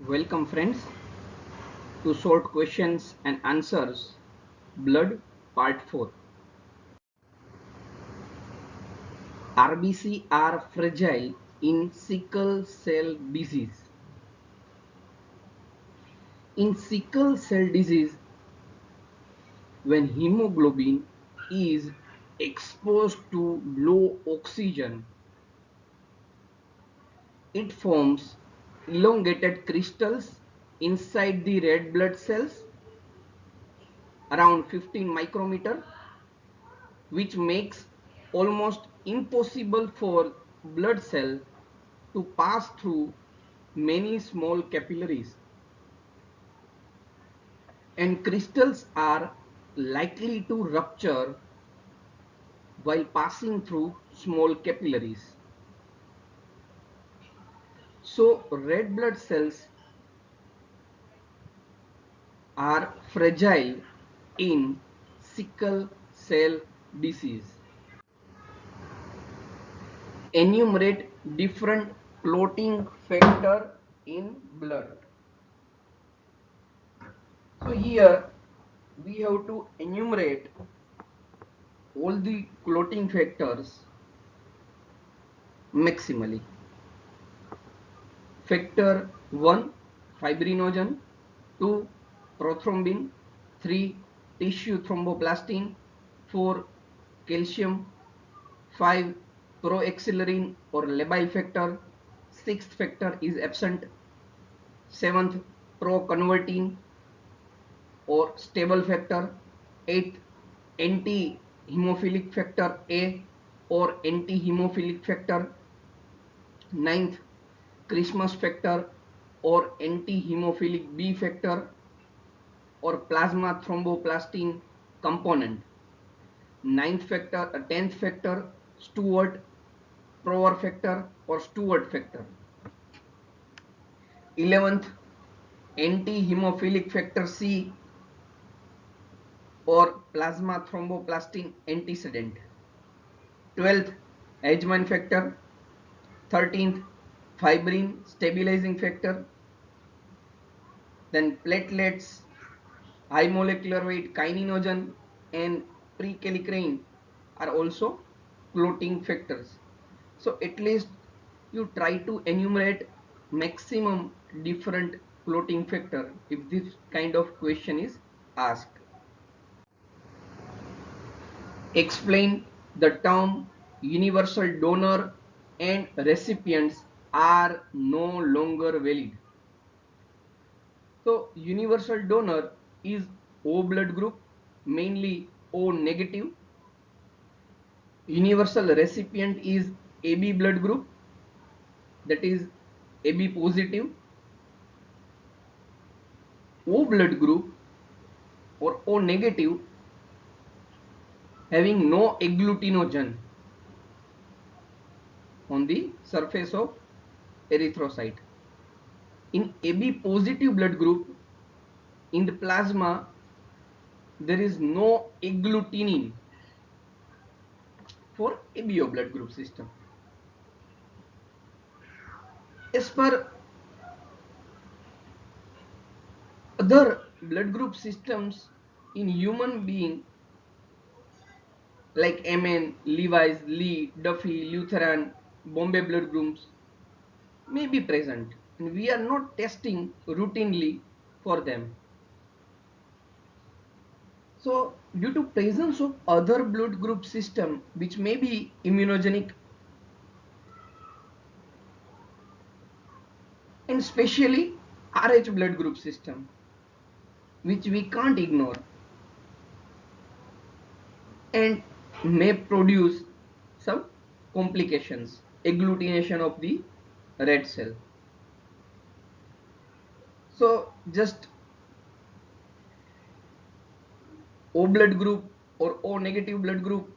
Welcome friends to Short Questions and Answers Blood Part 4. RBC are fragile in sickle cell disease. In sickle cell disease, when hemoglobin is exposed to low oxygen, it forms elongated crystals inside the red blood cells around 15 micrometer, which makes almost impossible for blood cell to pass through many small capillaries, and crystals are likely to rupture while passing through small capillaries. So red blood cells are fragile in sickle cell disease. Enumerate different clotting factor in blood. So here we have to enumerate all the clotting factors maximally. Factor 1 fibrinogen, 2 prothrombin, 3 tissue thromboplastin, 4 calcium, 5 proaxillary or labile factor, 6th factor is absent, 7th proconvertin or stable factor, 8th anti-hemophilic factor A or anti-hemophilic factor, 9th Christmas factor or anti-hemophilic B factor or plasma thromboplastin component, 10th factor Stewart Prower factor or Stewart factor, 11th anti-hemophilic factor C or plasma thromboplastin antecedent, 12th Edgeman factor, 13th fibrin stabilizing factor, then platelets, high molecular weight kininogen and prekallikrein are also clotting factors. So at least you try to enumerate maximum different clotting factor if this kind of question is asked. Explain the term universal donor and recipients are no longer valid. So universal donor is O blood group, mainly O negative. Universal recipient is AB blood group, that is AB positive. O blood group or O negative having no agglutinogen on the surface of erythrocyte. In AB positive blood group, in the plasma there is no agglutinin for ABO blood group system. As per other blood group systems in human being like MN, Levi's, Lee, Duffy, Lutheran, Bombay blood groups may be present, and we are not testing routinely for them. So due to presence of other blood group system which may be immunogenic, and especially RH blood group system which we can't ignore and may produce some complications, agglutination of the red cell. So just O blood group or O negative blood group,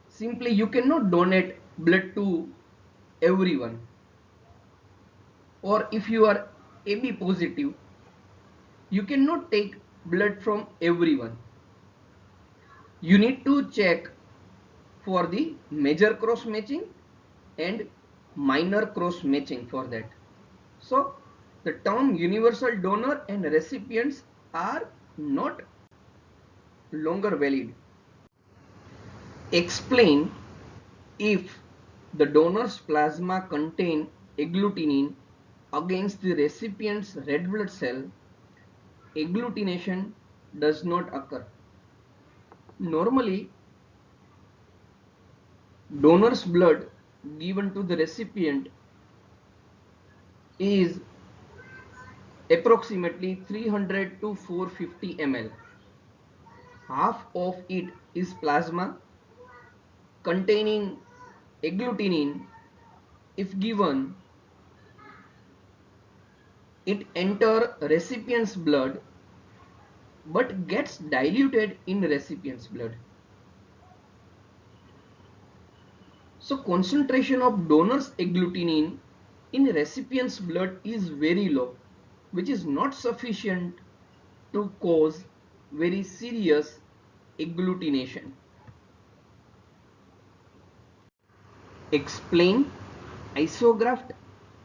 simply you cannot donate blood to everyone, or if you are AB positive you cannot take blood from everyone. You need to check for the major cross matching and minor cross matching for that. So The term universal donor and recipients are not longer valid. Explain if the donor's plasma contain agglutinin against the recipient's red blood cell, agglutination does not occur. Normally, donor's blood given to the recipient is approximately 300 to 450 ml. Half of it is plasma containing agglutinin. If given, it enter recipient's blood but gets diluted in recipient's blood. So concentration of donor's agglutinin in recipient's blood is very low, which is not sufficient to cause very serious agglutination. Explain isograft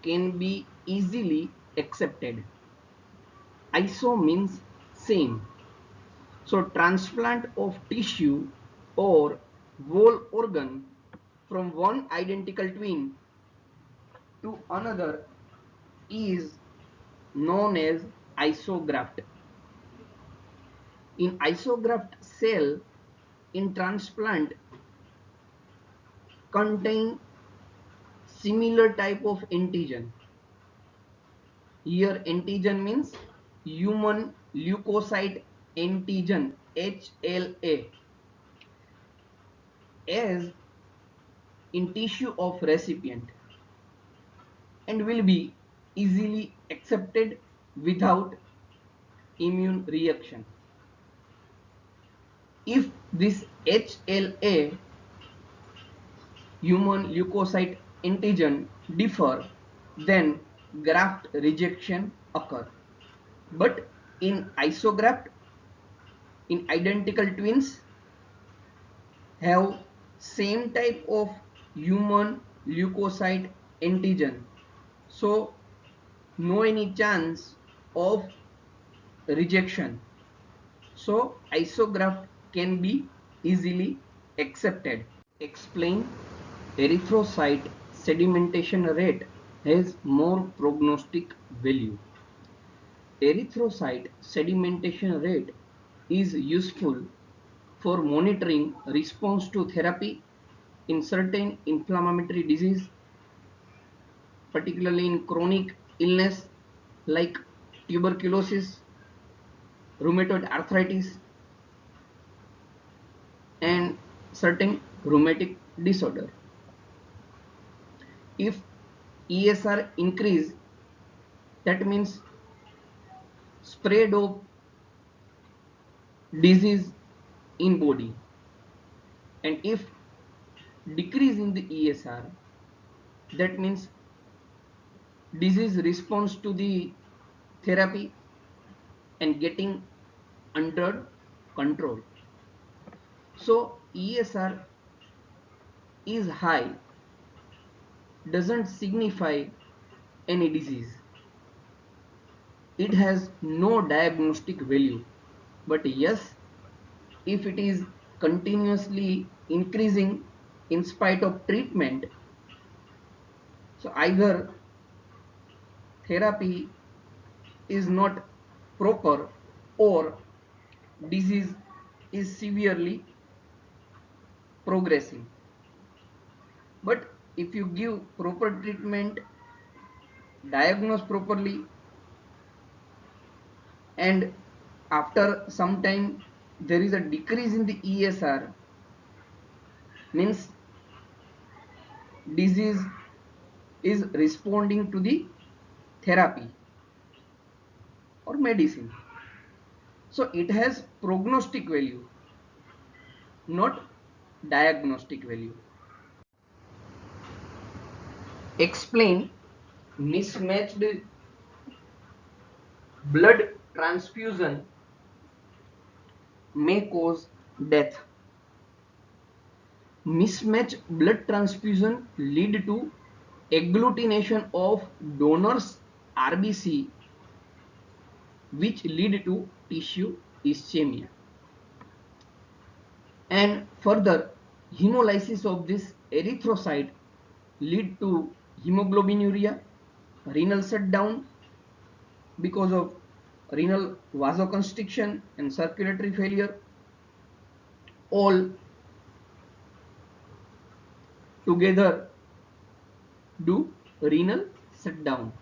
can be easily accepted. Iso means same. So transplant of tissue or whole organ from one identical twin to another is known as isograft. In isograft, cell in transplant contain similar type of antigen. Here antigen means human leukocyte antigen, HLA, as in tissue of recipient and will be easily accepted without immune reaction. If this HLA, human leukocyte antigen, differ, then graft rejection occur. But in isograft, in identical twins have same type of human leukocyte antigen, so no any chance of rejection. So isograft can be easily accepted. Explain erythrocyte sedimentation rate has more prognostic value. Erythrocyte sedimentation rate is useful for monitoring response to therapy in certain inflammatory disease, particularly in chronic illness like tuberculosis, rheumatoid arthritis, and certain rheumatic disorder. If ESR increase, that means spread of disease in body, and if decrease in the ESR, that means disease response to the therapy and getting under control. So ESR is high doesn't signify any disease. It has no diagnostic value. But yes, if it is continuously increasing in spite of treatment, so either therapy is not proper or disease is severely progressing. But if you give proper treatment, diagnose properly, and after some time there is a decrease in the ESR, means disease is responding to the therapy or medicine. So it has prognostic value, not diagnostic value. Explain mismatched blood transfusion may cause death. Mismatched blood transfusion lead to agglutination of donors RBC, which lead to tissue ischemia. And further, hemolysis of this erythrocyte lead to hemoglobinuria, renal shutdown because of renal vasoconstriction and circulatory failure, all together do renal shutdown.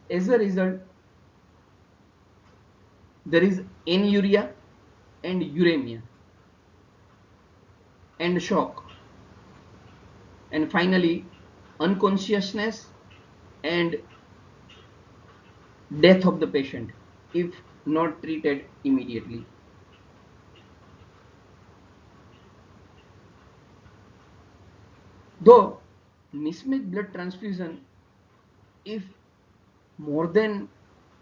As a result, there is anuria and uremia and shock, and finally unconsciousness and death of the patient if not treated immediately. Though mismatched blood transfusion, if more than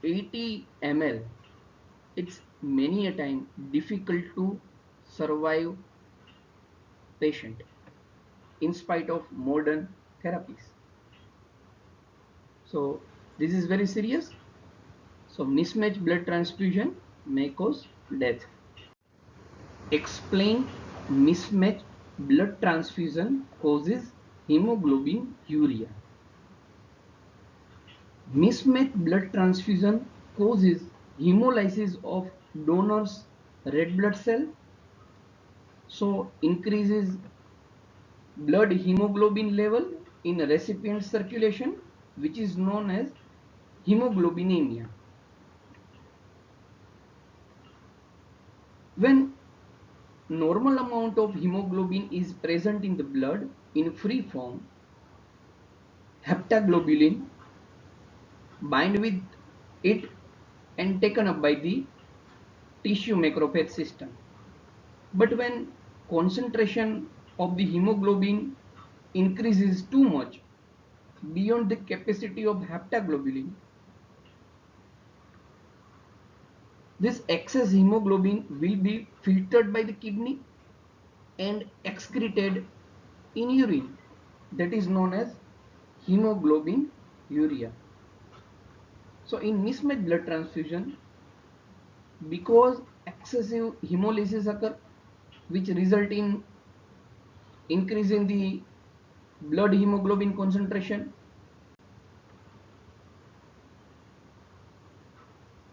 80 ml, it's many a time difficult to survive patient in spite of modern therapies. So this is very serious. So mismatched blood transfusion may cause death. Explain mismatched blood transfusion causes hemoglobinuria. Mismatched blood transfusion causes hemolysis of donor's red blood cell, so increases blood hemoglobin level in recipient circulation, which is known as hemoglobinemia. When normal amount of hemoglobin is present in the blood in free form, heptaglobulin bind with it and taken up by the tissue macrophage system. But when concentration of the hemoglobin increases too much beyond the capacity of heptaglobulin, this excess hemoglobin will be filtered by the kidney and excreted in urine. That is known as hemoglobinuria. So in mismatched blood transfusion, because excessive hemolysis occur, which result in increase in the blood hemoglobin concentration,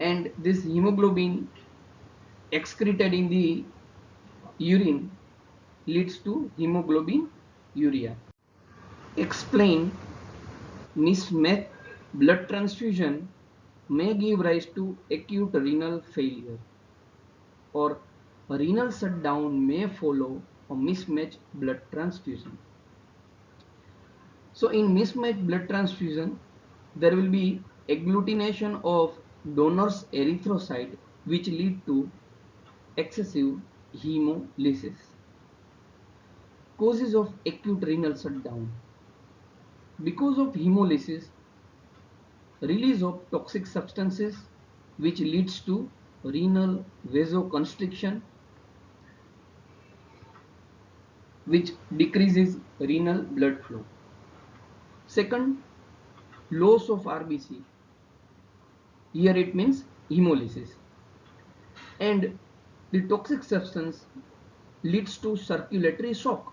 and this hemoglobin excreted in the urine leads to hemoglobinuria. Explain mismatched blood transfusion may give rise to acute renal failure, or renal shutdown may follow a mismatched blood transfusion. So in mismatched blood transfusion, there will be agglutination of donor's erythrocyte, which lead to excessive hemolysis. Causes of acute renal shutdown. Because of hemolysis, release of toxic substances which leads to renal vasoconstriction, which decreases renal blood flow. Second, loss of RBC. Here it means hemolysis. And the toxic substance leads to circulatory shock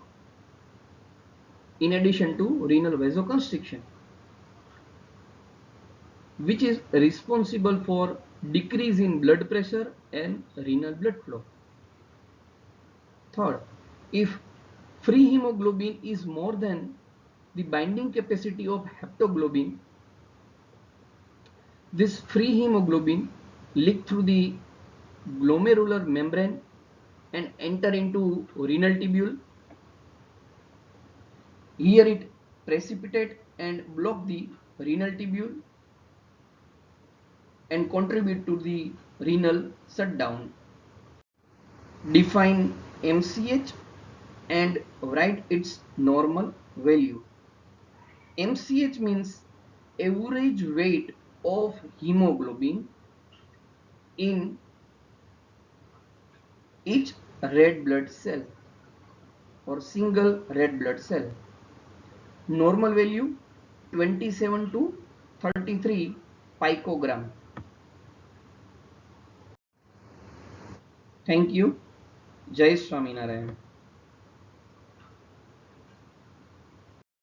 in addition to renal vasoconstriction, which is responsible for decrease in blood pressure and renal blood flow. Third, if free hemoglobin is more than the binding capacity of heptoglobin, this free hemoglobin leak through the glomerular membrane and enter into renal tubule. Here it precipitate and block the renal tubule and contribute to the renal shutdown. Define MCH and write its normal value. MCH means average weight of hemoglobin in each red blood cell or single red blood cell. Normal value 27 to 33 picogram. Thank you. Jai Swaminarayan.